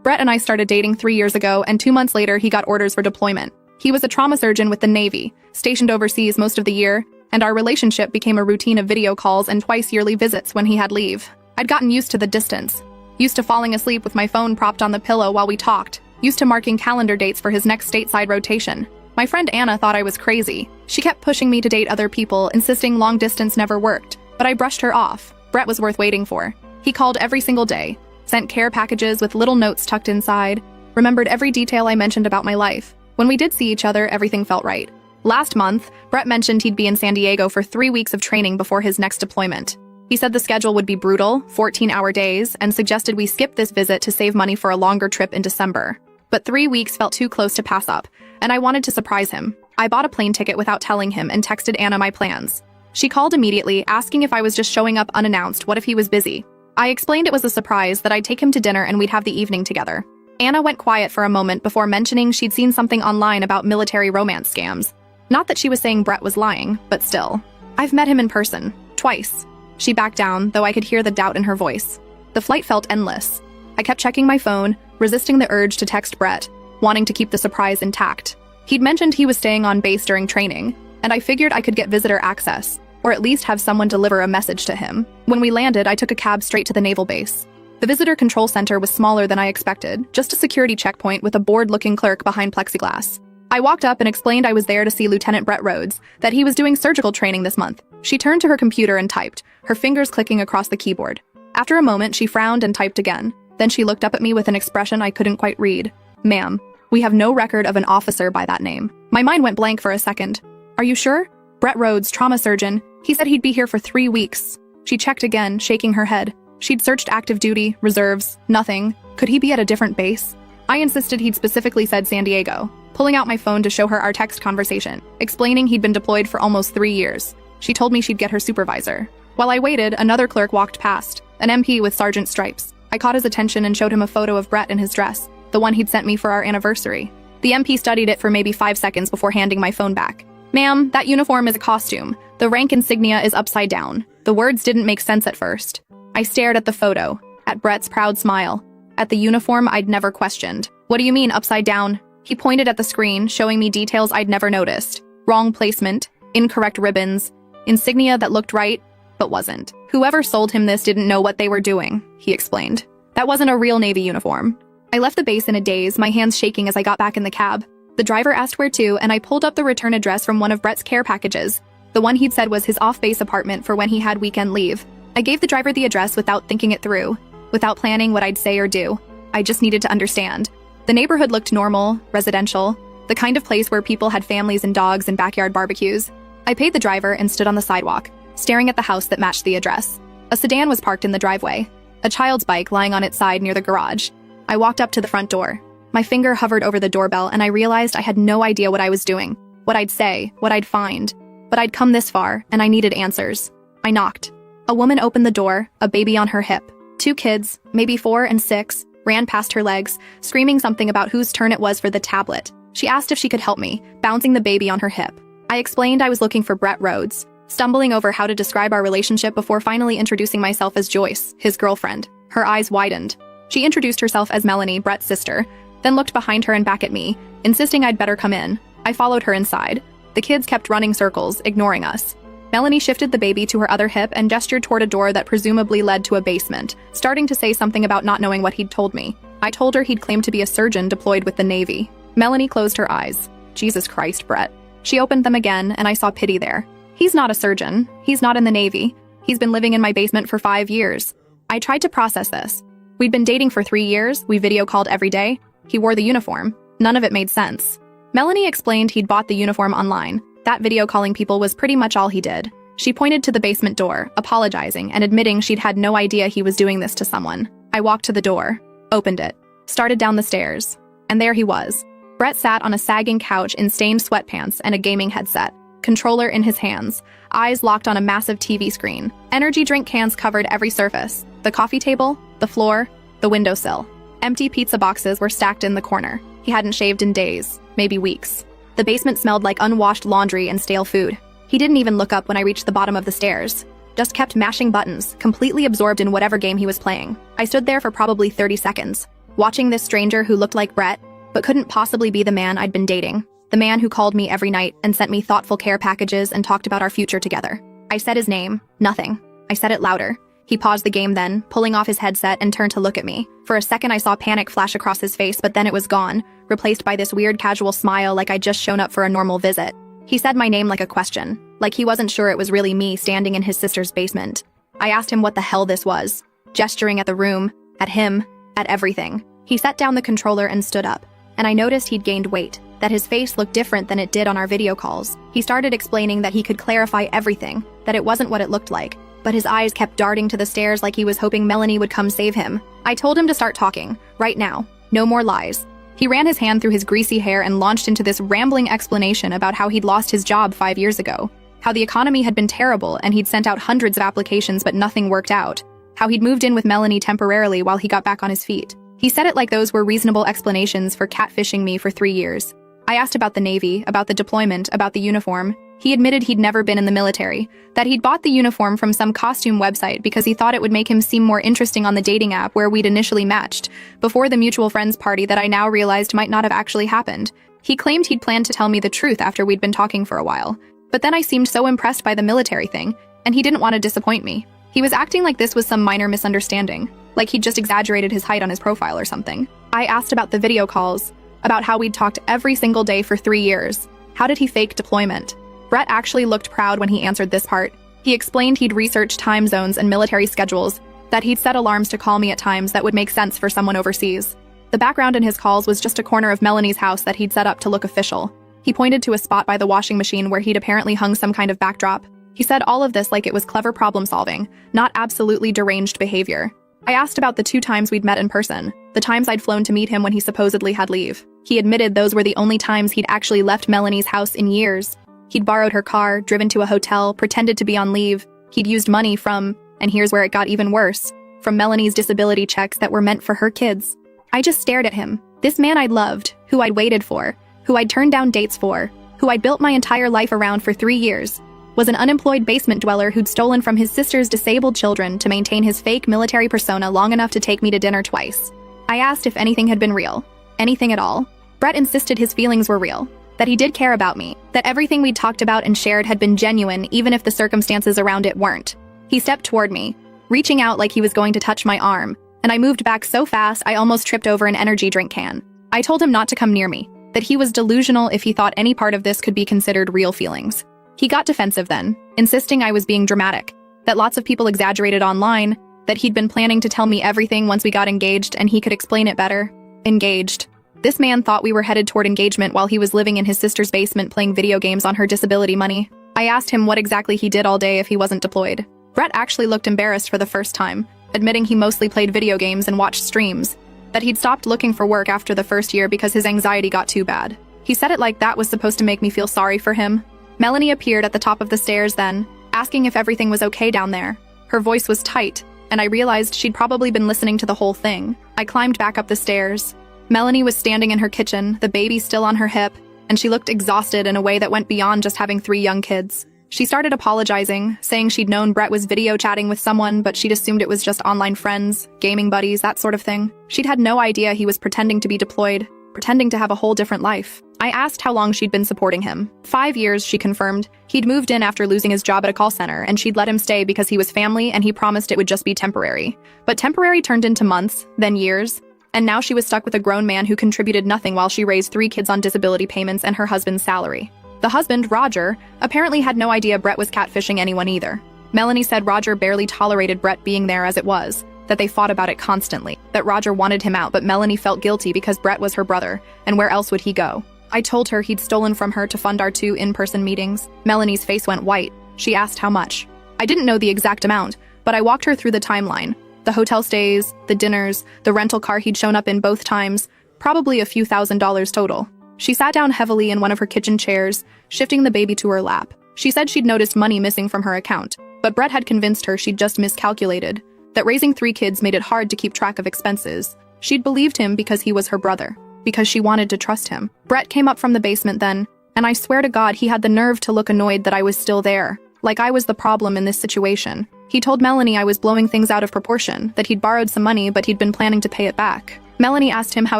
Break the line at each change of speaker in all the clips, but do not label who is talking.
Brett and I started dating 3 years ago, and 2 months later he got orders for deployment. He was a trauma surgeon with the Navy, stationed overseas most of the year, and our relationship became a routine of video calls and twice-yearly visits when he had leave. I'd gotten used to the distance, used to falling asleep with my phone propped on the pillow while we talked, used to marking calendar dates for his next stateside rotation. My friend Anna thought I was crazy. She kept pushing me to date other people, insisting long distance never worked, but I brushed her off. Brett was worth waiting for. He called every single day, sent care packages with little notes tucked inside, remembered every detail I mentioned about my life. When we did see each other, everything felt right. Last month, Brett mentioned he'd be in San Diego for 3 weeks of training before his next deployment. He said the schedule would be brutal, 14-hour days, and suggested we skip this visit to save money for a longer trip in December. But 3 weeks felt too close to pass up, and I wanted to surprise him. I bought a plane ticket without telling him and texted Anna my plans. She called immediately, asking if I was just showing up unannounced, what if he was busy. I explained it was a surprise, that I'd take him to dinner and we'd have the evening together. Anna went quiet for a moment before mentioning she'd seen something online about military romance scams. Not that she was saying Brett was lying, but still. I've met him in person, twice. She backed down, though I could hear the doubt in her voice. The flight felt endless. I kept checking my phone, resisting the urge to text Brett, wanting to keep the surprise intact. He'd mentioned he was staying on base during training, and I figured I could get visitor access, or at least have someone deliver a message to him. When we landed, I took a cab straight to the naval base. The visitor control center was smaller than I expected, just a security checkpoint with a bored-looking clerk behind plexiglass. I walked up and explained I was there to see Lieutenant Brett Rhodes, that he was doing surgical training this month. She turned to her computer and typed, her fingers clicking across the keyboard. After a moment, she frowned and typed again. Then she looked up at me with an expression I couldn't quite read. "Ma'am, we have no record of an officer by that name." My mind went blank for a second. "Are you sure? Brett Rhodes, trauma surgeon. He said he'd be here for 3 weeks." She checked again, shaking her head. She'd searched active duty, reserves, nothing. Could he be at a different base? I insisted he'd specifically said San Diego, pulling out my phone to show her our text conversation, explaining he'd been deployed for almost 3 years. She told me she'd get her supervisor. While I waited, another clerk walked past, an MP with sergeant stripes. I caught his attention and showed him a photo of Brett in his dress, the one he'd sent me for our anniversary. The MP studied it for maybe 5 seconds before handing my phone back. "Ma'am, that uniform is a costume. The rank insignia is upside down." The words didn't make sense at first. I stared at the photo, at Brett's proud smile, at the uniform I'd never questioned. "What do you mean, upside down?" He pointed at the screen, showing me details I'd never noticed. Wrong placement, incorrect ribbons, insignia that looked right, but wasn't. "Whoever sold him this didn't know what they were doing," he explained. "That wasn't a real Navy uniform." I left the base in a daze, my hands shaking as I got back in the cab. The driver asked where to, and I pulled up the return address from one of Brett's care packages, the one he'd said was his off-base apartment for when he had weekend leave. I gave the driver the address without thinking it through, without planning what I'd say or do. I just needed to understand. The neighborhood looked normal, residential, the kind of place where people had families and dogs and backyard barbecues. I paid the driver and stood on the sidewalk, staring at the house that matched the address. A sedan was parked in the driveway, a child's bike lying on its side near the garage. I walked up to the front door. My finger hovered over the doorbell, and I realized I had no idea what I was doing, what I'd say, what I'd find. But I'd come this far, and I needed answers. I knocked. A woman opened the door, a baby on her hip. 2 kids, maybe 4 and 6, ran past her legs, screaming something about whose turn it was for the tablet. She asked if she could help me, bouncing the baby on her hip. I explained I was looking for Brett Rhodes, stumbling over how to describe our relationship before finally introducing myself as Joyce, his girlfriend. Her eyes widened. She introduced herself as Melanie, Brett's sister, then looked behind her and back at me, insisting I'd better come in. I followed her inside. The kids kept running circles, ignoring us. Melanie shifted the baby to her other hip and gestured toward a door that presumably led to a basement, starting to say something about not knowing what he'd told me. I told her he'd claimed to be a surgeon deployed with the Navy. Melanie closed her eyes. Jesus Christ, Brett. She opened them again, and I saw pity there. He's not a surgeon. He's not in the Navy. He's been living in my basement for 5 years. I tried to process this. We'd been dating for 3 years, we video called every day. He wore the uniform. None of it made sense. Melanie explained he'd bought the uniform online. That video calling people was pretty much all he did. She pointed to the basement door, apologizing and admitting she'd had no idea he was doing this to someone. I walked to the door, opened it, started down the stairs, and there he was. Brett sat on a sagging couch in stained sweatpants and a gaming headset, controller in his hands, eyes locked on a massive TV screen. Energy drink cans covered every surface, the coffee table, the floor, the windowsill. Empty pizza boxes were stacked in the corner. He hadn't shaved in days, maybe weeks. The basement smelled like unwashed laundry and stale food. He didn't even look up when I reached the bottom of the stairs. Just kept mashing buttons, completely absorbed in whatever game he was playing. I stood there for probably 30 seconds. watching this stranger who looked like Brett, but couldn't possibly be the man I'd been dating. The man who called me every night and sent me thoughtful care packages and talked about our future together. I said his name. Nothing. I said it louder. He paused the game then, pulling off his headset and turned to look at me. For a second I saw panic flash across his face, but then it was gone, replaced by this weird casual smile like I'd just shown up for a normal visit. He said my name like a question, like he wasn't sure it was really me standing in his sister's basement. I asked him what the hell this was, gesturing at the room, at him, at everything. He set down the controller and stood up, and I noticed he'd gained weight, that his face looked different than it did on our video calls. He started explaining that he could clarify everything, that it wasn't what it looked like, but his eyes kept darting to the stairs like he was hoping Melanie would come save him. I told him to start talking, right now. No more lies. He ran his hand through his greasy hair and launched into this rambling explanation about how he'd lost his job 5 years ago, how the economy had been terrible and he'd sent out hundreds of applications but nothing worked out, how he'd moved in with Melanie temporarily while he got back on his feet. He said it like those were reasonable explanations for catfishing me for 3 years. I asked about the Navy, about the deployment, about the uniform. He admitted he'd never been in the military, that he'd bought the uniform from some costume website because he thought it would make him seem more interesting on the dating app where we'd initially matched, before the mutual friends party that I now realized might not have actually happened. He claimed he'd planned to tell me the truth after we'd been talking for a while. But then I seemed so impressed by the military thing, and he didn't want to disappoint me. He was acting like this was some minor misunderstanding, like he'd just exaggerated his height on his profile or something. I asked about the video calls, about how we'd talked every single day for 3 years. How did he fake deployment? Brett actually looked proud when he answered this part. He explained he'd researched time zones and military schedules, that he'd set alarms to call me at times that would make sense for someone overseas. The background in his calls was just a corner of Melanie's house that he'd set up to look official. He pointed to a spot by the washing machine where he'd apparently hung some kind of backdrop. He said all of this like it was clever problem solving, not absolutely deranged behavior. I asked about the 2 times we'd met in person, the times I'd flown to meet him when he supposedly had leave. He admitted those were the only times he'd actually left Melanie's house in years. He'd borrowed her car, driven to a hotel, pretended to be on leave. He'd used money from, and here's where it got even worse, from Melanie's disability checks that were meant for her kids. I just stared at him. This man I'd loved, who I'd waited for, who I'd turned down dates for, who I'd built my entire life around for 3 years, was an unemployed basement dweller who'd stolen from his sister's disabled children to maintain his fake military persona long enough to take me to dinner twice. I asked if anything had been real. Anything at all. Brett insisted his feelings were real, that he did care about me, that everything we'd talked about and shared had been genuine even if the circumstances around it weren't. He stepped toward me, reaching out like he was going to touch my arm, and I moved back so fast I almost tripped over an energy drink can. I told him not to come near me, that he was delusional if he thought any part of this could be considered real feelings. He got defensive then, insisting I was being dramatic, that lots of people exaggerated online, that he'd been planning to tell me everything once we got engaged and he could explain it better. Engaged. This man thought we were headed toward engagement while he was living in his sister's basement playing video games on her disability money. I asked him what exactly he did all day if he wasn't deployed. Brett actually looked embarrassed for the first time, admitting he mostly played video games and watched streams, that he'd stopped looking for work after the first year because his anxiety got too bad. He said it like that was supposed to make me feel sorry for him. Melanie appeared at the top of the stairs then, asking if everything was okay down there. Her voice was tight, and I realized she'd probably been listening to the whole thing. I climbed back up the stairs. Melanie was standing in her kitchen, the baby still on her hip, and she looked exhausted in a way that went beyond just having 3 young kids. She started apologizing, saying she'd known Brett was video chatting with someone, but she'd assumed it was just online friends, gaming buddies, that sort of thing. She'd had no idea he was pretending to be deployed, pretending to have a whole different life. I asked how long she'd been supporting him. 5 years, she confirmed. He'd moved in after losing his job at a call center, and she'd let him stay because he was family and he promised it would just be temporary. But temporary turned into months, then years, and now she was stuck with a grown man who contributed nothing while she raised 3 kids on disability payments and her husband's salary. The husband, Roger, apparently had no idea Brett was catfishing anyone either. Melanie said Roger barely tolerated Brett being there as it was, that they fought about it constantly, that Roger wanted him out but Melanie felt guilty because Brett was her brother, and where else would he go? I told her he'd stolen from her to fund our 2 in-person meetings. Melanie's face went white. She asked how much. I didn't know the exact amount, but I walked her through the timeline. The hotel stays, the dinners, the rental car he'd shown up in both times, probably a few $1,000s total. She sat down heavily in one of her kitchen chairs, shifting the baby to her lap. She said she'd noticed money missing from her account, but Brett had convinced her she'd just miscalculated, that raising 3 kids made it hard to keep track of expenses. She'd believed him because he was her brother, because she wanted to trust him. Brett came up from the basement then, and I swear to God he had the nerve to look annoyed that I was still there, like I was the problem in this situation. He told Melanie I was blowing things out of proportion, that he'd borrowed some money but he'd been planning to pay it back. Melanie asked him how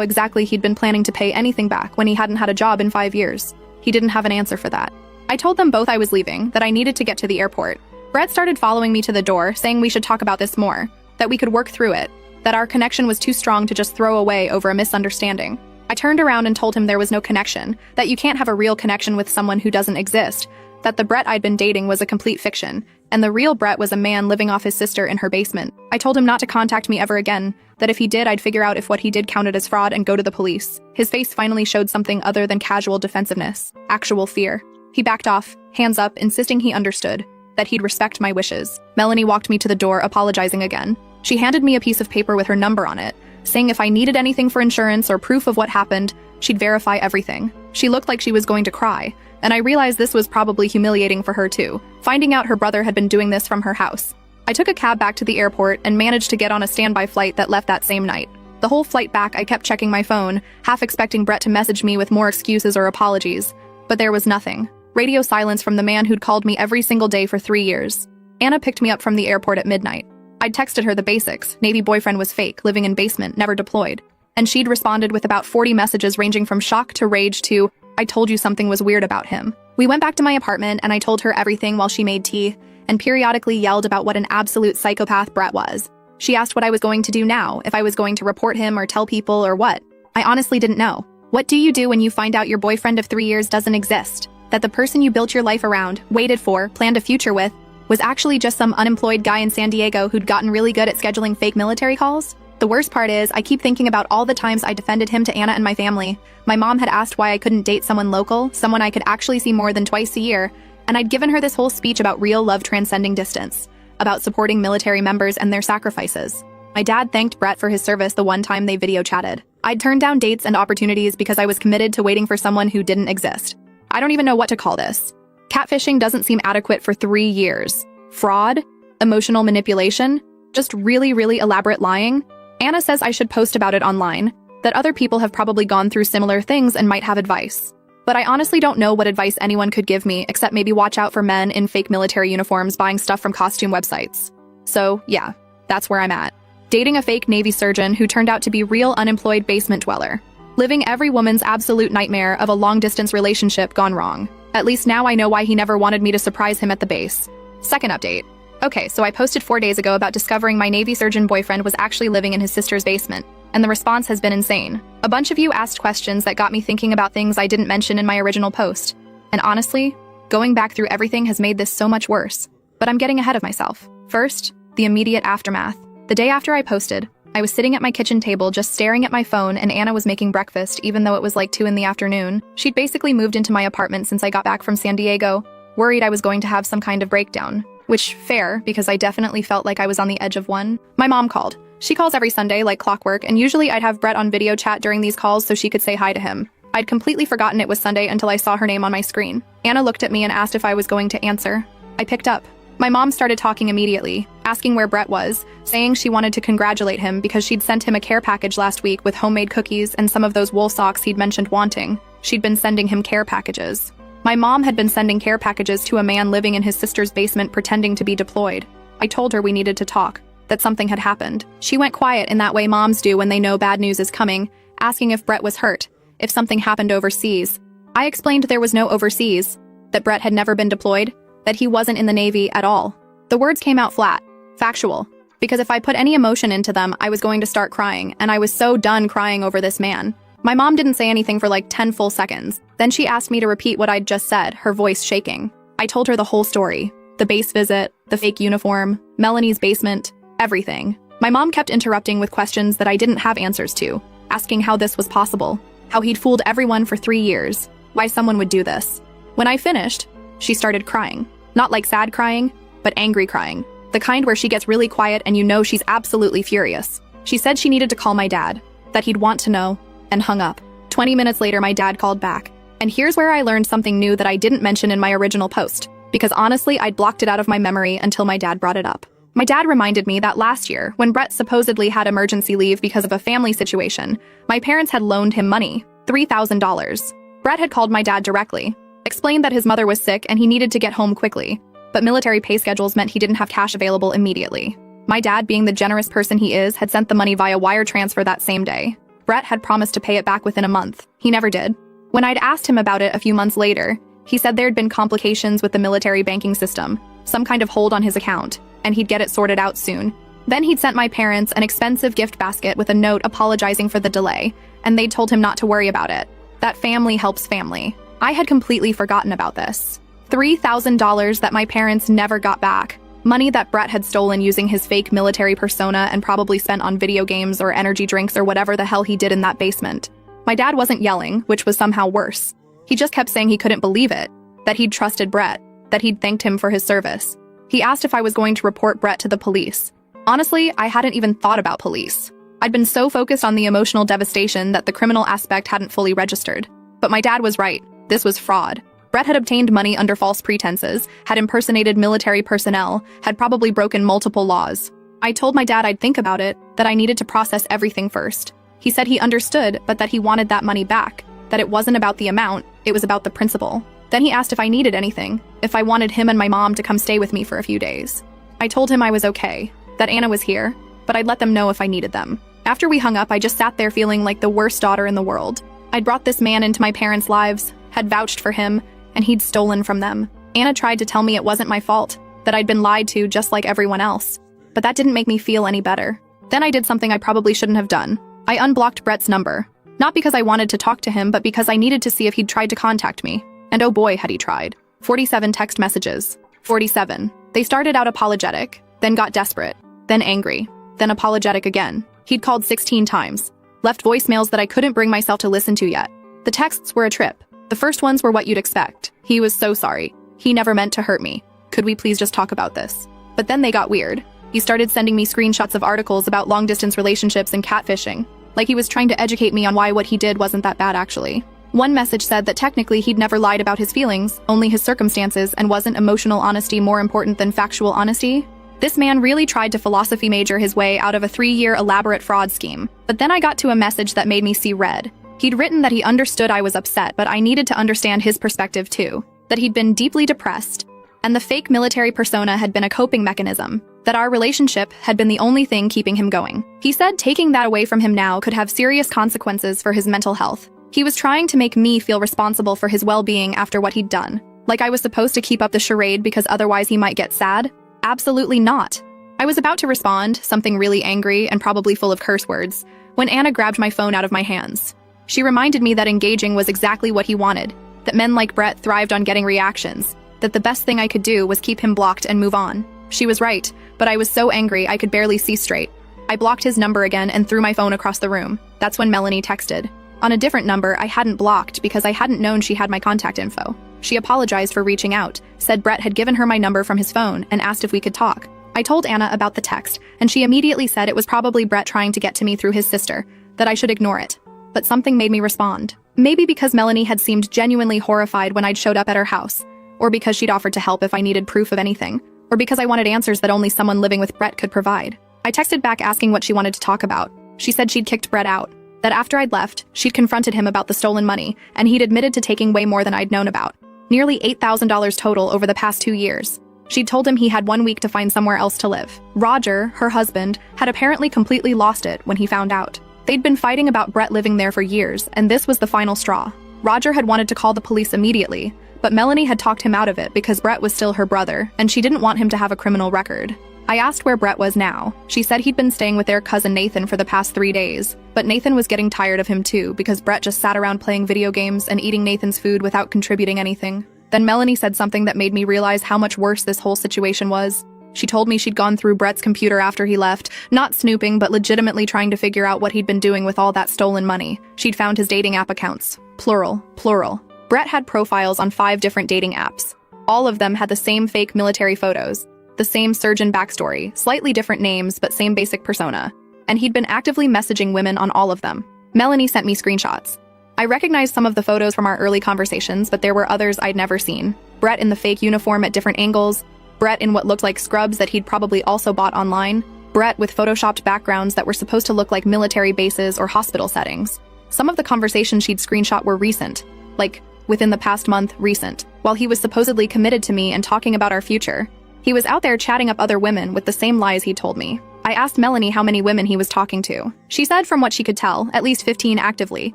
exactly he'd been planning to pay anything back when he hadn't had a job in 5 years. He didn't have an answer for that. I told them both I was leaving, that I needed to get to the airport. Brett started following me to the door, saying we should talk about this more, that we could work through it, that our connection was too strong to just throw away over a misunderstanding. I turned around and told him there was no connection, that you can't have a real connection with someone who doesn't exist, that the Brett I'd been dating was a complete fiction, and the real Brett was a man living off his sister in her basement. I told him not to contact me ever again, that if he did, I'd figure out if what he did counted as fraud and go to the police. His face finally showed something other than casual defensiveness, actual fear. He backed off, hands up, insisting he understood, that he'd respect my wishes. Melanie walked me to the door, apologizing again. She handed me a piece of paper with her number on it, saying if I needed anything for insurance or proof of what happened, she'd verify everything. She looked like she was going to cry, and I realized this was probably humiliating for her too, finding out her brother had been doing this from her house. I took a cab back to the airport and managed to get on a standby flight that left that same night. The whole flight back, I kept checking my phone, half expecting Brett to message me with more excuses or apologies. But there was nothing. Radio silence from the man who'd called me every single day for 3 years. Anna picked me up from the airport at midnight. I'd texted her the basics. Navy boyfriend was fake, living in basement, never deployed. And she'd responded with about 40 messages ranging from shock to rage to, I told you something was weird about him. We went back to my apartment and I told her everything while she made tea, and periodically yelled about what an absolute psychopath Brett was. She asked what I was going to do now, if I was going to report him or tell people or what. I honestly didn't know. What do you do when you find out your boyfriend of 3 years doesn't exist? That the person you built your life around, waited for, planned a future with, was actually just some unemployed guy in San Diego who'd gotten really good at scheduling fake military calls? The worst part is, I keep thinking about all the times I defended him to Anna and my family. My mom had asked why I couldn't date someone local, someone I could actually see more than twice a year, and I'd given her this whole speech about real love transcending distance, about supporting military members and their sacrifices. My dad thanked Brett for his service the one time they video chatted. I'd turned down dates and opportunities because I was committed to waiting for someone who didn't exist. I don't even know what to call this. Catfishing doesn't seem adequate for 3 years. Fraud? Emotional manipulation? Just really, really elaborate lying? Anna says I should post about it online, that other people have probably gone through similar things and might have advice. But I honestly don't know what advice anyone could give me except maybe watch out for men in fake military uniforms buying stuff from costume websites. So, yeah, that's where I'm at. Dating a fake Navy surgeon who turned out to be real unemployed basement dweller. Living every woman's absolute nightmare of a long-distance relationship gone wrong. At least now I know why he never wanted me to surprise him at the base. Second update. Okay, so I posted 4 days ago about discovering my Navy surgeon boyfriend was actually living in his sister's basement, and the response has been insane. A bunch of you asked questions that got me thinking about things I didn't mention in my original post. And honestly, going back through everything has made this so much worse. But I'm getting ahead of myself. First, the immediate aftermath. The day after I posted, I was sitting at my kitchen table just staring at my phone, and Anna was making breakfast even though it was like 2 in the afternoon. She'd basically moved into my apartment since I got back from San Diego, worried I was going to have some kind of breakdown. Which, fair, because I definitely felt like I was on the edge of one. My mom called. She calls every Sunday like clockwork, and usually I'd have Brett on video chat during these calls so she could say hi to him. I'd completely forgotten it was Sunday until I saw her name on my screen. Anna looked at me and asked if I was going to answer. I picked up. My mom started talking immediately, asking where Brett was, saying she wanted to congratulate him because she'd sent him a care package last week with homemade cookies and some of those wool socks he'd mentioned wanting. She'd been sending him care packages. My mom had been sending care packages to a man living in his sister's basement pretending to be deployed. I told her we needed to talk, that something had happened. She went quiet in that way moms do when they know bad news is coming, asking if Brett was hurt, if something happened overseas. I explained there was no overseas, that Brett had never been deployed, that he wasn't in the Navy at all. The words came out flat, factual, because if I put any emotion into them, I was going to start crying, and I was so done crying over this man. My mom didn't say anything for like 10 full seconds. Then she asked me to repeat what I'd just said, her voice shaking. I told her the whole story. The base visit, the fake uniform, Melanie's basement, everything. My mom kept interrupting with questions that I didn't have answers to, asking how this was possible, how he'd fooled everyone for 3 years, why someone would do this. When I finished, she started crying. Not like sad crying, but angry crying. The kind where she gets really quiet and you know she's absolutely furious. She said she needed to call my dad, that he'd want to know, and hung up. 20 minutes later, my dad called back. And here's where I learned something new that I didn't mention in my original post, because honestly, I'd blocked it out of my memory until my dad brought it up. My dad reminded me that last year, when Brett supposedly had emergency leave because of a family situation, my parents had loaned him money, $3,000. Brett had called my dad directly, explained that his mother was sick and he needed to get home quickly, but military pay schedules meant he didn't have cash available immediately. My dad, being the generous person he is, had sent the money via wire transfer that same day. Brett had promised to pay it back within a month. He never did. When I'd asked him about it a few months later, he said there'd been complications with the military banking system, some kind of hold on his account, and he'd get it sorted out soon. Then he'd sent my parents an expensive gift basket with a note apologizing for the delay, and they'd told him not to worry about it. That family helps family. I had completely forgotten about this. $3,000 that my parents never got back. Money that Brett had stolen using his fake military persona and probably spent on video games or energy drinks or whatever the hell he did in that basement. My dad wasn't yelling, which was somehow worse. He just kept saying he couldn't believe it, that he'd trusted Brett, that he'd thanked him for his service. He asked if I was going to report Brett to the police. Honestly, I hadn't even thought about police. I'd been so focused on the emotional devastation that the criminal aspect hadn't fully registered. But my dad was right. This was fraud. Brett had obtained money under false pretenses, had impersonated military personnel, had probably broken multiple laws. I told my dad I'd think about it, that I needed to process everything first. He said he understood, but that he wanted that money back, that it wasn't about the amount, it was about the principle. Then he asked if I needed anything, if I wanted him and my mom to come stay with me for a few days. I told him I was okay, that Anna was here, but I'd let them know if I needed them. After we hung up, I just sat there feeling like the worst daughter in the world. I'd brought this man into my parents' lives, had vouched for him, and he'd stolen from them. Anna tried to tell me it wasn't my fault, that I'd been lied to just like everyone else. But that didn't make me feel any better. Then I did something I probably shouldn't have done. I unblocked Brett's number. Not because I wanted to talk to him, but because I needed to see if he'd tried to contact me. And oh boy, had he tried. 47 text messages. 47. They started out apologetic, then got desperate, then angry, then apologetic again. He'd called 16 times. Left voicemails that I couldn't bring myself to listen to yet. The texts were a trip. The first ones were what you'd expect. He was so sorry. He never meant to hurt me. Could we please just talk about this? But then they got weird. He started sending me screenshots of articles about long-distance relationships and catfishing. Like he was trying to educate me on why what he did wasn't that bad actually. One message said that technically he'd never lied about his feelings, only his circumstances, and wasn't emotional honesty more important than factual honesty? This man really tried to philosophy major his way out of a 3-year elaborate fraud scheme. But then I got to a message that made me see red. He'd written that he understood I was upset, but I needed to understand his perspective too. That he'd been deeply depressed, and the fake military persona had been a coping mechanism. That our relationship had been the only thing keeping him going. He said taking that away from him now could have serious consequences for his mental health. He was trying to make me feel responsible for his well-being after what he'd done. Like I was supposed to keep up the charade because otherwise he might get sad? Absolutely not. I was about to respond, something really angry and probably full of curse words, when Anna grabbed my phone out of my hands. She reminded me that engaging was exactly what he wanted, that men like Brett thrived on getting reactions, that the best thing I could do was keep him blocked and move on. She was right, but I was so angry I could barely see straight. I blocked his number again and threw my phone across the room. That's when Melanie texted. On a different number I hadn't blocked because I hadn't known she had my contact info. She apologized for reaching out, said Brett had given her my number from his phone, and asked if we could talk. I told Anna about the text, and she immediately said it was probably Brett trying to get to me through his sister, that I should ignore it. But something made me respond. Maybe because Melanie had seemed genuinely horrified when I'd showed up at her house, or because she'd offered to help if I needed proof of anything, or because I wanted answers that only someone living with Brett could provide. I texted back asking what she wanted to talk about. She said she'd kicked Brett out, that after I'd left, she'd confronted him about the stolen money, and he'd admitted to taking way more than I'd known about. Nearly $8,000 total over the past 2 years. She'd told him he had 1 week to find somewhere else to live. Roger, her husband, had apparently completely lost it when he found out. They'd been fighting about Brett living there for years, and this was the final straw. Roger had wanted to call the police immediately, but Melanie had talked him out of it because Brett was still her brother, and she didn't want him to have a criminal record. I asked where Brett was now. She said he'd been staying with their cousin Nathan for the past 3 days, but Nathan was getting tired of him too because Brett just sat around playing video games and eating Nathan's food without contributing anything. Then Melanie said something that made me realize how much worse this whole situation was. She told me she'd gone through Brett's computer after he left, not snooping but legitimately trying to figure out what he'd been doing with all that stolen money. She'd found his dating app accounts. Plural. Brett had profiles on 5 different dating apps. All of them had the same fake military photos, the same surgeon backstory, slightly different names but same basic persona. And he'd been actively messaging women on all of them. Melanie sent me screenshots. I recognized some of the photos from our early conversations, but there were others I'd never seen. Brett in the fake uniform at different angles, Brett in what looked like scrubs that he'd probably also bought online, Brett with photoshopped backgrounds that were supposed to look like military bases or hospital settings. Some of the conversations she'd screenshot were recent, like within the past month, recent, while he was supposedly committed to me and talking about our future. He was out there chatting up other women with the same lies he told me. I asked Melanie how many women he was talking to. She said from what she could tell, at least 15 actively,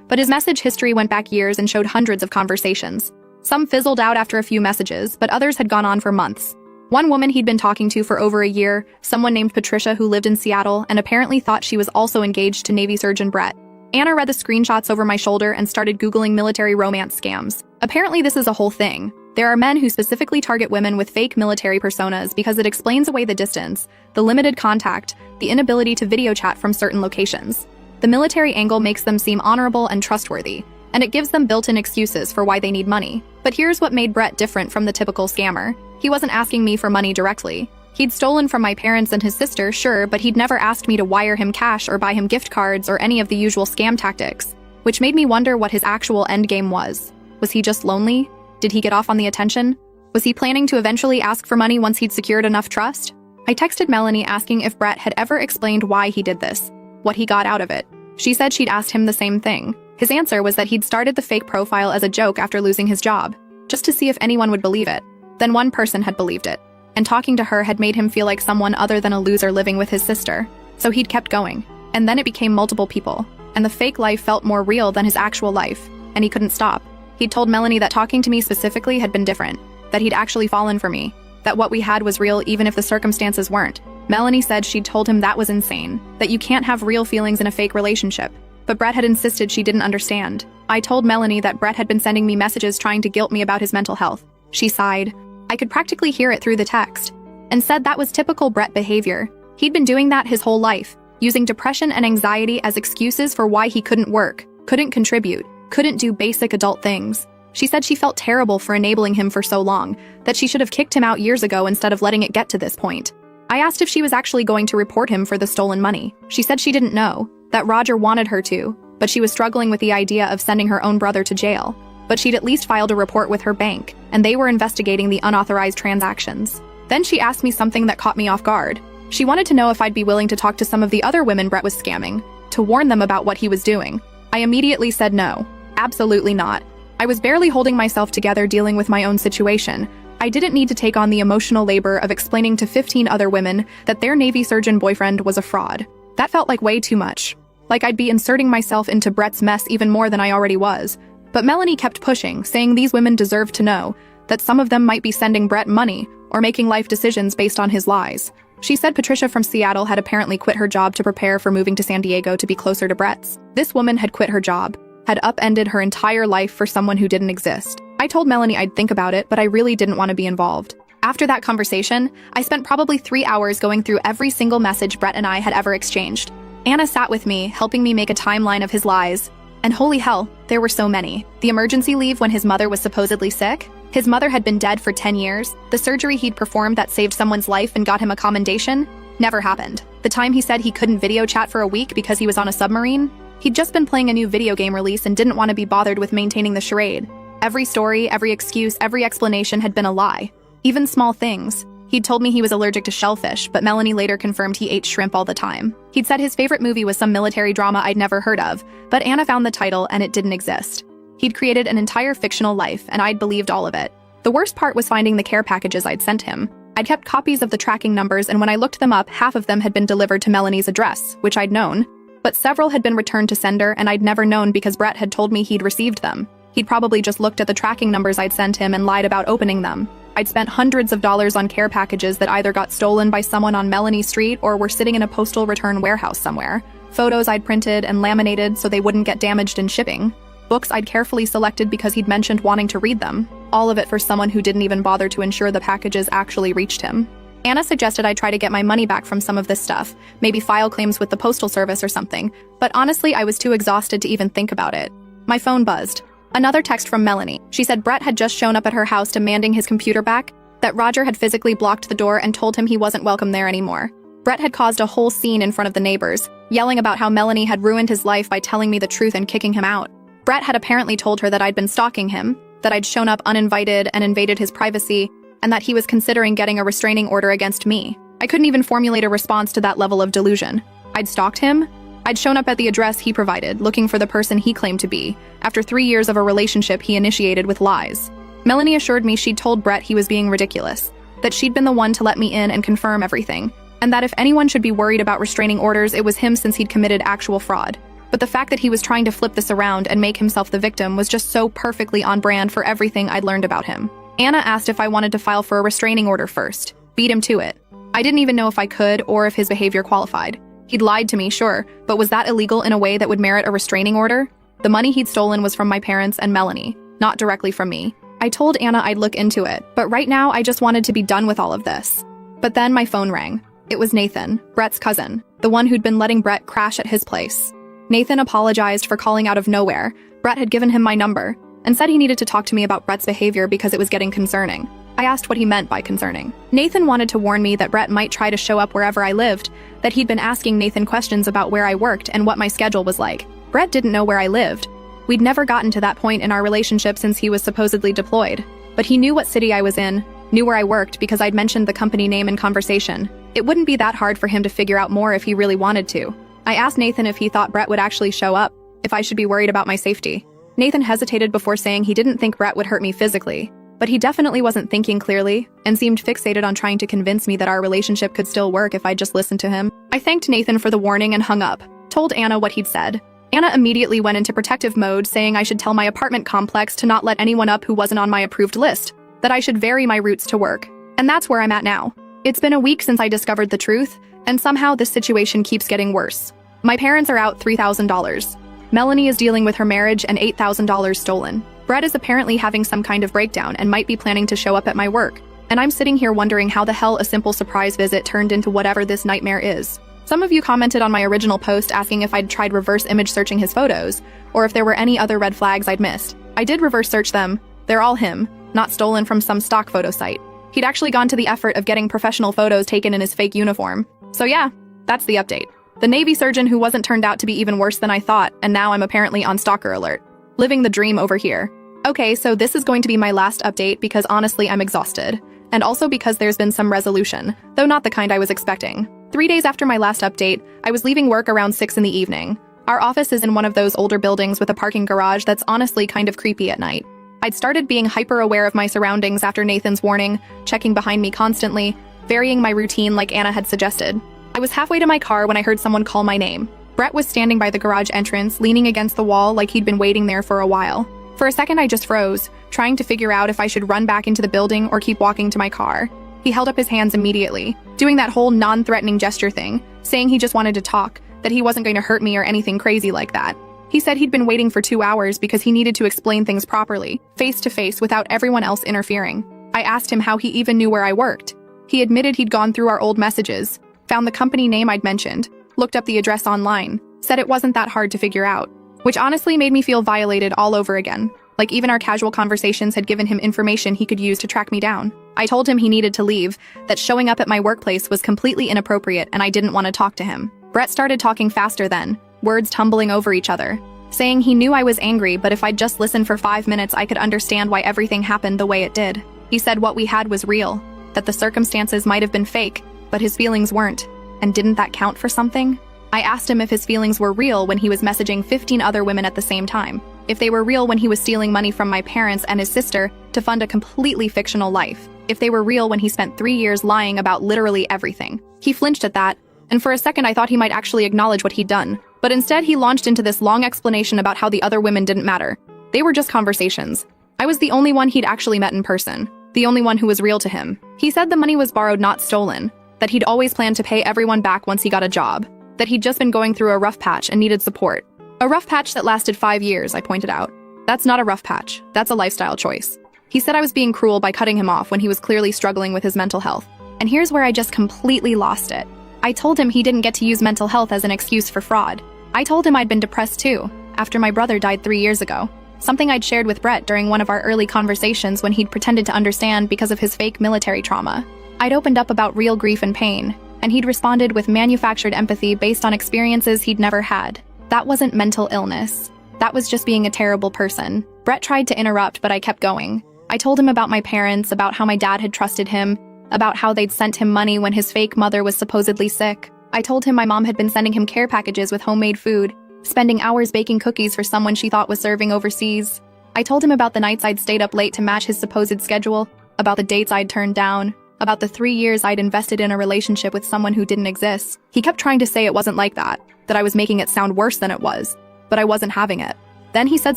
but his message history went back years and showed hundreds of conversations. Some fizzled out after a few messages, but others had gone on for months. One woman he'd been talking to for over a year, someone named Patricia who lived in Seattle and apparently thought she was also engaged to Navy Surgeon Brett. Anna read the screenshots over my shoulder and started Googling military romance scams. Apparently this is a whole thing. There are men who specifically target women with fake military personas because it explains away the distance, the limited contact, the inability to video chat from certain locations. The military angle makes them seem honorable and trustworthy, and it gives them built-in excuses for why they need money. But here's what made Brett different from the typical scammer. He wasn't asking me for money directly. He'd stolen from my parents and his sister, sure, but he'd never asked me to wire him cash or buy him gift cards or any of the usual scam tactics, which made me wonder what his actual endgame was. Was he just lonely? Did he get off on the attention? Was he planning to eventually ask for money once he'd secured enough trust? I texted Melanie asking if Brett had ever explained why he did this, what he got out of it. She said she'd asked him the same thing. His answer was that he'd started the fake profile as a joke after losing his job, just to see if anyone would believe it. Then one person had believed it, and talking to her had made him feel like someone other than a loser living with his sister. So he'd kept going. And then it became multiple people, and the fake life felt more real than his actual life, and he couldn't stop. He'd told Melanie that talking to me specifically had been different, that he'd actually fallen for me, that what we had was real even if the circumstances weren't. Melanie said she'd told him that was insane, that you can't have real feelings in a fake relationship. But Brett had insisted she didn't understand. I told Melanie that Brett had been sending me messages trying to guilt me about his mental health. She sighed. I could practically hear it through the text, and said that was typical Brett behavior. He'd been doing that his whole life, using depression and anxiety as excuses for why he couldn't work, couldn't contribute, couldn't do basic adult things. She said she felt terrible for enabling him for so long, that she should have kicked him out years ago instead of letting it get to this point. I asked if she was actually going to report him for the stolen money. She said she didn't know, that Roger wanted her to, but she was struggling with the idea of sending her own brother to jail. But she'd at least filed a report with her bank, and they were investigating the unauthorized transactions. Then she asked me something that caught me off guard. She wanted to know if I'd be willing to talk to some of the other women Brett was scamming, to warn them about what he was doing. I immediately said no. Absolutely not. I was barely holding myself together dealing with my own situation. I didn't need to take on the emotional labor of explaining to 15 other women that their Navy surgeon boyfriend was a fraud. That felt like way too much. Like I'd be inserting myself into Brett's mess even more than I already was. But Melanie kept pushing, saying these women deserved to know, that some of them might be sending Brett money or making life decisions based on his lies. She said Patricia from Seattle had apparently quit her job to prepare for moving to San Diego to be closer to Brett's. This woman had quit her job, had upended her entire life for someone who didn't exist. I told Melanie I'd think about it, but I really didn't want to be involved. After that conversation, I spent probably 3 hours going through every single message Brett and I had ever exchanged. Anna sat with me, helping me make a timeline of his lies. And holy hell, there were so many. The emergency leave when his mother was supposedly sick. His mother had been dead for 10 years. The surgery he'd performed that saved someone's life and got him a commendation never happened. The time he said he couldn't video chat for a week because he was on a submarine. He'd just been playing a new video game release and didn't want to be bothered with maintaining the charade. Every story, every excuse, every explanation had been a lie. Even small things. He'd told me he was allergic to shellfish, but Melanie later confirmed he ate shrimp all the time. He'd said his favorite movie was some military drama I'd never heard of, but Anna found the title and it didn't exist. He'd created an entire fictional life, and I'd believed all of it. The worst part was finding the care packages I'd sent him. I'd kept copies of the tracking numbers, and when I looked them up, half of them had been delivered to Melanie's address, which I'd known. But several had been returned to sender, and I'd never known because Brett had told me he'd received them. He'd probably just looked at the tracking numbers I'd sent him and lied about opening them. I'd spent hundreds of dollars on care packages that either got stolen by someone on Melanie Street or were sitting in a postal return warehouse somewhere. Photos I'd printed and laminated so they wouldn't get damaged in shipping. Books I'd carefully selected because he'd mentioned wanting to read them. All of it for someone who didn't even bother to ensure the packages actually reached him. Anna suggested I try to get my money back from some of this stuff, maybe file claims with the postal service or something, but honestly I was too exhausted to even think about it. My phone buzzed. Another text from Melanie. She said Brett had just shown up at her house demanding his computer back, that Roger had physically blocked the door and told him he wasn't welcome there anymore. Brett had caused a whole scene in front of the neighbors, yelling about how Melanie had ruined his life by telling me the truth and kicking him out. Brett had apparently told her that I'd been stalking him, that I'd shown up uninvited and invaded his privacy, and that he was considering getting a restraining order against me. I couldn't even formulate a response to that level of delusion. I'd stalked him? I'd shown up at the address he provided, looking for the person he claimed to be, after 3 years of a relationship he initiated with lies. Melanie assured me she'd told Brett he was being ridiculous, that she'd been the one to let me in and confirm everything, and that if anyone should be worried about restraining orders, it was him since he'd committed actual fraud. But the fact that he was trying to flip this around and make himself the victim was just so perfectly on brand for everything I'd learned about him. Anna asked if I wanted to file for a restraining order first. Beat him to it. I didn't even know if I could or if his behavior qualified. He'd lied to me, sure, but was that illegal in a way that would merit a restraining order? The money he'd stolen was from my parents and Melanie, not directly from me. I told Anna I'd look into it, but right now I just wanted to be done with all of this. But then my phone rang. It was Nathan, Brett's cousin, the one who'd been letting Brett crash at his place. Nathan apologized for calling out of nowhere. Brett had given him my number and said he needed to talk to me about Brett's behavior because it was getting concerning. I asked what he meant by concerning. Nathan wanted to warn me that Brett might try to show up wherever I lived, that he'd been asking Nathan questions about where I worked and what my schedule was like. Brett didn't know where I lived. We'd never gotten to that point in our relationship since he was supposedly deployed. But he knew what city I was in, knew where I worked because I'd mentioned the company name in conversation. It wouldn't be that hard for him to figure out more if he really wanted to. I asked Nathan if he thought Brett would actually show up, if I should be worried about my safety. Nathan hesitated before saying he didn't think Brett would hurt me physically, but he definitely wasn't thinking clearly and seemed fixated on trying to convince me that our relationship could still work if I just listened to him. I thanked Nathan for the warning and hung up, told Anna what he'd said. Anna immediately went into protective mode, saying I should tell my apartment complex to not let anyone up who wasn't on my approved list, that I should vary my routes to work. And that's where I'm at now. It's been a week since I discovered the truth, and somehow this situation keeps getting worse. My parents are out $3,000. Melanie is dealing with her marriage and $8,000 stolen. Brett is apparently having some kind of breakdown and might be planning to show up at my work. And I'm sitting here wondering how the hell a simple surprise visit turned into whatever this nightmare is. Some of you commented on my original post asking if I'd tried reverse image searching his photos, or if there were any other red flags I'd missed. I did reverse search them. They're all him, not stolen from some stock photo site. He'd actually gone to the effort of getting professional photos taken in his fake uniform. So yeah, that's the update. The Navy surgeon who wasn't turned out to be even worse than I thought, and now I'm apparently on stalker alert. Living the dream over here. Okay, so this is going to be my last update because honestly I'm exhausted. And also because there's been some resolution, though not the kind I was expecting. 3 days after my last update, I was leaving work around 6 in the evening. Our office is in one of those older buildings with a parking garage that's honestly kind of creepy at night. I'd started being hyper aware of my surroundings after Nathan's warning, checking behind me constantly, varying my routine like Anna had suggested. I was halfway to my car when I heard someone call my name. Brett was standing by the garage entrance, leaning against the wall like he'd been waiting there for a while. For a second I just froze, trying to figure out if I should run back into the building or keep walking to my car. He held up his hands immediately, doing that whole non-threatening gesture thing, saying he just wanted to talk, that he wasn't going to hurt me or anything crazy like that. He said he'd been waiting for 2 hours because he needed to explain things properly, face to face without everyone else interfering. I asked him how he even knew where I worked. He admitted he'd gone through our old messages, found the company name I'd mentioned, looked up the address online, said it wasn't that hard to figure out, which honestly made me feel violated all over again. Like even our casual conversations had given him information he could use to track me down. I told him he needed to leave, that showing up at my workplace was completely inappropriate and I didn't want to talk to him. Brett started talking faster then, words tumbling over each other, saying he knew I was angry but if I'd just listened for 5 minutes I could understand why everything happened the way it did. He said what we had was real, that the circumstances might have been fake, but his feelings weren't. And didn't that count for something? I asked him if his feelings were real when he was messaging 15 other women at the same time, if they were real when he was stealing money from my parents and his sister to fund a completely fictional life, if they were real when he spent 3 years lying about literally everything. He flinched at that, and for a second I thought he might actually acknowledge what he'd done. But instead he launched into this long explanation about how the other women didn't matter. They were just conversations. I was the only one he'd actually met in person, the only one who was real to him. He said the money was borrowed, not stolen, that he'd always planned to pay everyone back once he got a job, that he'd just been going through a rough patch and needed support. A rough patch that lasted 5 years, I pointed out. That's not a rough patch, that's a lifestyle choice. He said I was being cruel by cutting him off when he was clearly struggling with his mental health. And here's where I just completely lost it. I told him he didn't get to use mental health as an excuse for fraud. I told him I'd been depressed too, after my brother died 3 years ago. Something I'd shared with Brett during one of our early conversations when he'd pretended to understand because of his fake military trauma. I'd opened up about real grief and pain, and he'd responded with manufactured empathy based on experiences he'd never had. That wasn't mental illness. That was just being a terrible person. Brett tried to interrupt, but I kept going. I told him about my parents, about how my dad had trusted him, about how they'd sent him money when his fake mother was supposedly sick. I told him my mom had been sending him care packages with homemade food, spending hours baking cookies for someone she thought was serving overseas. I told him about the nights I'd stayed up late to match his supposed schedule, about the dates I'd turned down, about the 3 years I'd invested in a relationship with someone who didn't exist. He kept trying to say it wasn't like that I was making it sound worse than it was, but I wasn't having it. Then he said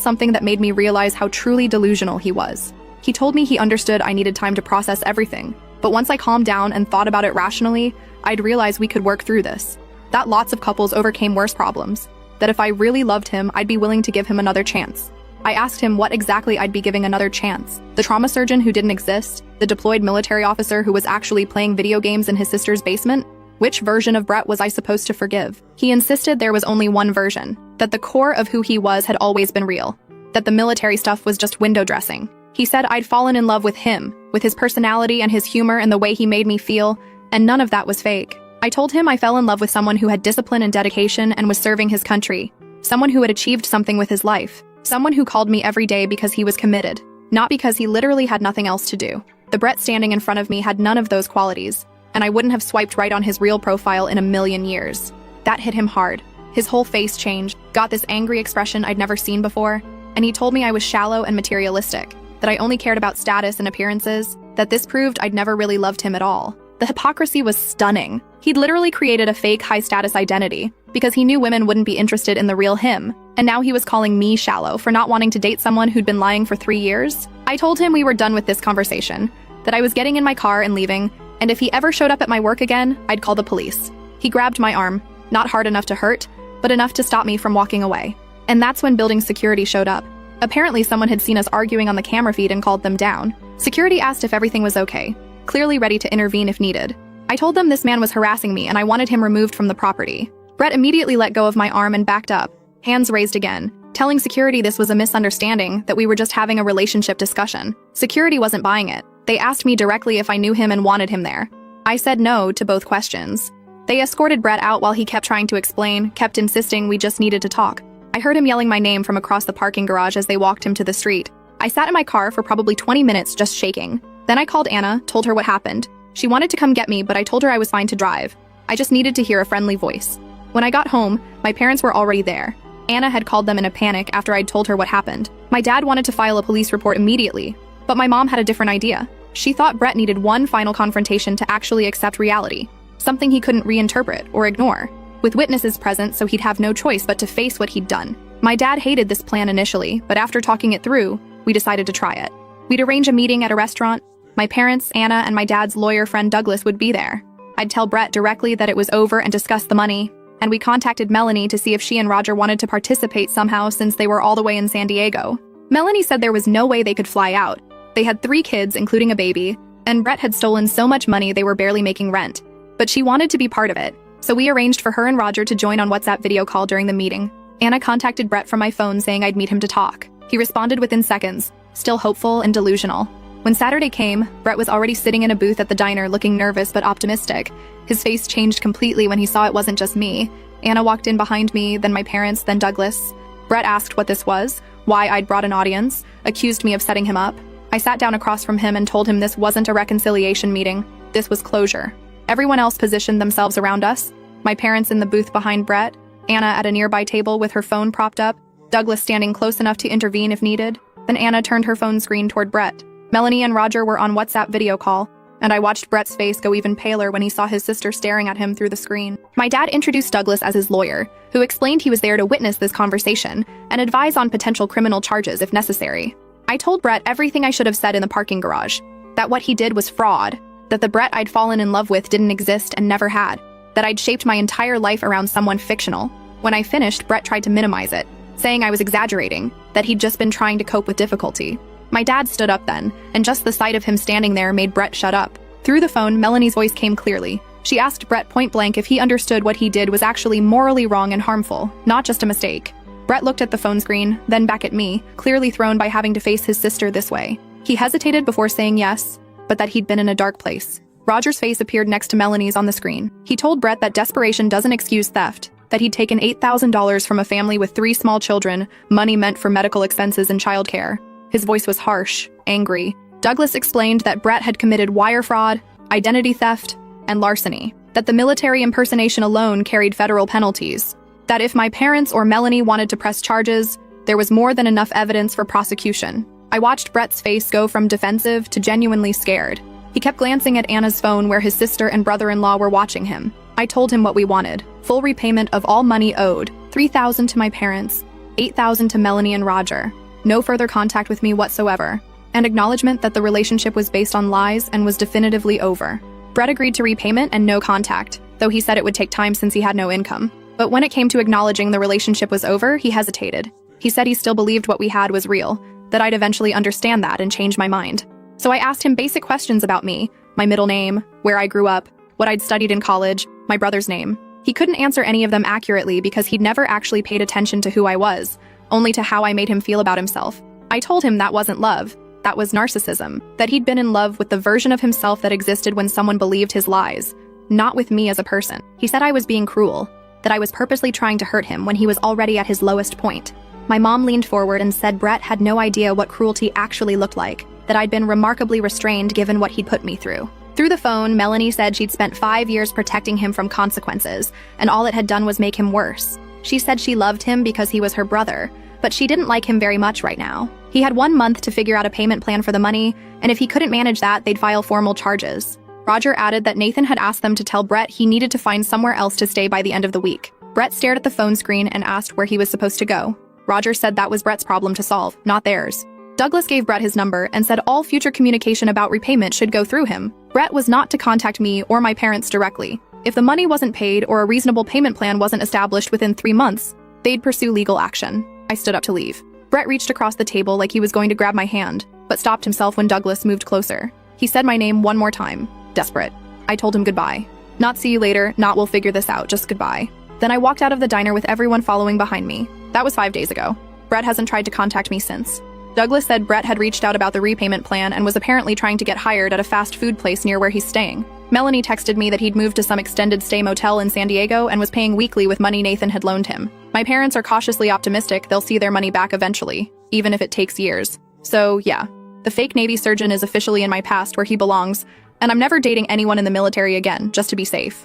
something that made me realize how truly delusional he was. He told me he understood I needed time to process everything, but once I calmed down and thought about it rationally, I'd realize we could work through this. That lots of couples overcame worse problems. That if I really loved him, I'd be willing to give him another chance. I asked him what exactly I'd be giving another chance. The trauma surgeon who didn't exist? The deployed military officer who was actually playing video games in his sister's basement? Which version of Brett was I supposed to forgive? He insisted there was only one version, that the core of who he was had always been real, that the military stuff was just window dressing. He said I'd fallen in love with him, with his personality and his humor and the way he made me feel, and none of that was fake. I told him I fell in love with someone who had discipline and dedication and was serving his country, someone who had achieved something with his life, someone who called me every day because he was committed, not because he literally had nothing else to do. The Brett standing in front of me had none of those qualities, and I wouldn't have swiped right on his real profile in a million years. That hit him hard. His whole face changed, got this angry expression I'd never seen before, and he told me I was shallow and materialistic, that I only cared about status and appearances, that this proved I'd never really loved him at all. The hypocrisy was stunning. He'd literally created a fake high-status identity because he knew women wouldn't be interested in the real him, and now he was calling me shallow for not wanting to date someone who'd been lying for 3 years. I told him we were done with this conversation, that I was getting in my car and leaving, and if he ever showed up at my work again, I'd call the police. He grabbed my arm, not hard enough to hurt, but enough to stop me from walking away. And that's when building security showed up. Apparently someone had seen us arguing on the camera feed and called them down. Security asked if everything was okay, clearly ready to intervene if needed. I told them this man was harassing me and I wanted him removed from the property. Brett immediately let go of my arm and backed up, hands raised again, telling security this was a misunderstanding, that we were just having a relationship discussion. Security wasn't buying it. They asked me directly if I knew him and wanted him there. I said no to both questions. They escorted Brett out while he kept trying to explain, kept insisting we just needed to talk. I heard him yelling my name from across the parking garage as they walked him to the street. I sat in my car for probably 20 minutes just shaking. Then I called Anna, told her what happened. She wanted to come get me, but I told her I was fine to drive. I just needed to hear a friendly voice. When I got home, my parents were already there. Anna had called them in a panic after I'd told her what happened. My dad wanted to file a police report immediately, but my mom had a different idea. She thought Brett needed one final confrontation to actually accept reality, something he couldn't reinterpret or ignore, with witnesses present so he'd have no choice but to face what he'd done. My dad hated this plan initially, but after talking it through, we decided to try it. We'd arrange a meeting at a restaurant. My parents, Anna, and my dad's lawyer friend Douglas would be there. I'd tell Brett directly that it was over and discuss the money, and we contacted Melanie to see if she and Roger wanted to participate somehow since they were all the way in San Diego. Melanie said there was no way they could fly out. They had 3 kids, including a baby, and Brett had stolen so much money they were barely making rent. But she wanted to be part of it, so we arranged for her and Roger to join on WhatsApp video call during the meeting. Anna contacted Brett from my phone saying I'd meet him to talk. He responded within seconds, still hopeful and delusional. When Saturday came, Brett was already sitting in a booth at the diner looking nervous but optimistic. His face changed completely when he saw it wasn't just me. Anna walked in behind me, then my parents, then Douglas. Brett asked what this was, why I'd brought an audience, accused me of setting him up. I sat down across from him and told him this wasn't a reconciliation meeting. This was closure. Everyone else positioned themselves around us. My parents in the booth behind Brett, Anna at a nearby table with her phone propped up, Douglas standing close enough to intervene if needed. Then Anna turned her phone screen toward Brett. Melanie and Roger were on WhatsApp video call, and I watched Brett's face go even paler when he saw his sister staring at him through the screen. My dad introduced Douglas as his lawyer, who explained he was there to witness this conversation and advise on potential criminal charges if necessary. I told Brett everything I should have said in the parking garage, that what he did was fraud, that the Brett I'd fallen in love with didn't exist and never had, that I'd shaped my entire life around someone fictional. When I finished, Brett tried to minimize it, saying I was exaggerating, that he'd just been trying to cope with difficulty. My dad stood up then, and just the sight of him standing there made Brett shut up. Through the phone, Melanie's voice came clearly. She asked Brett point blank if he understood what he did was actually morally wrong and harmful, not just a mistake. Brett looked at the phone screen, then back at me, clearly thrown by having to face his sister this way. He hesitated before saying yes, but that he'd been in a dark place. Roger's face appeared next to Melanie's on the screen. He told Brett that desperation doesn't excuse theft, that he'd taken $8,000 from a family with 3 small children, money meant for medical expenses and childcare. His voice was harsh, angry. Douglas explained that Brett had committed wire fraud, identity theft, and larceny, that the military impersonation alone carried federal penalties, that if my parents or Melanie wanted to press charges, there was more than enough evidence for prosecution. I watched Brett's face go from defensive to genuinely scared. He kept glancing at Anna's phone where his sister and brother-in-law were watching him. I told him what we wanted. Full repayment of all money owed. $3,000 to my parents, $8,000 to Melanie and Roger. No further contact with me whatsoever. And acknowledgement that the relationship was based on lies and was definitively over. Brett agreed to repayment and no contact, though he said it would take time since he had no income. But when it came to acknowledging the relationship was over, he hesitated. He said he still believed what we had was real, that I'd eventually understand that and change my mind. So I asked him basic questions about me, my middle name, where I grew up, what I'd studied in college, my brother's name. He couldn't answer any of them accurately because he'd never actually paid attention to who I was, only to how I made him feel about himself. I told him that wasn't love, that was narcissism, that he'd been in love with the version of himself that existed when someone believed his lies, not with me as a person. He said I was being cruel, that I was purposely trying to hurt him when he was already at his lowest point. My mom leaned forward and said Brett had no idea what cruelty actually looked like, that I'd been remarkably restrained given what he'd put me through. Through the phone, Melanie said she'd spent 5 years protecting him from consequences, and all it had done was make him worse. She said she loved him because he was her brother, but she didn't like him very much right now. He had 1 month to figure out a payment plan for the money, and if he couldn't manage that, they'd file formal charges. Roger added that Nathan had asked them to tell Brett he needed to find somewhere else to stay by the end of the week. Brett stared at the phone screen and asked where he was supposed to go. Roger said that was Brett's problem to solve, not theirs. Douglas gave Brett his number and said all future communication about repayment should go through him. Brett was not to contact me or my parents directly. If the money wasn't paid or a reasonable payment plan wasn't established within 3 months, they'd pursue legal action. I stood up to leave. Brett reached across the table like he was going to grab my hand, but stopped himself when Douglas moved closer. He said my name one more time, desperate. I told him goodbye. Not see you later, not we'll figure this out, just goodbye. Then I walked out of the diner with everyone following behind me. That was 5 days ago. Brett hasn't tried to contact me since. Douglas said Brett had reached out about the repayment plan and was apparently trying to get hired at a fast food place near where he's staying. Melanie texted me that he'd moved to some extended stay motel in San Diego and was paying weekly with money Nathan had loaned him. My parents are cautiously optimistic they'll see their money back eventually, even if it takes years. So, yeah, the fake Navy surgeon is officially in my past where he belongs, and I'm never dating anyone in the military again, just to be safe.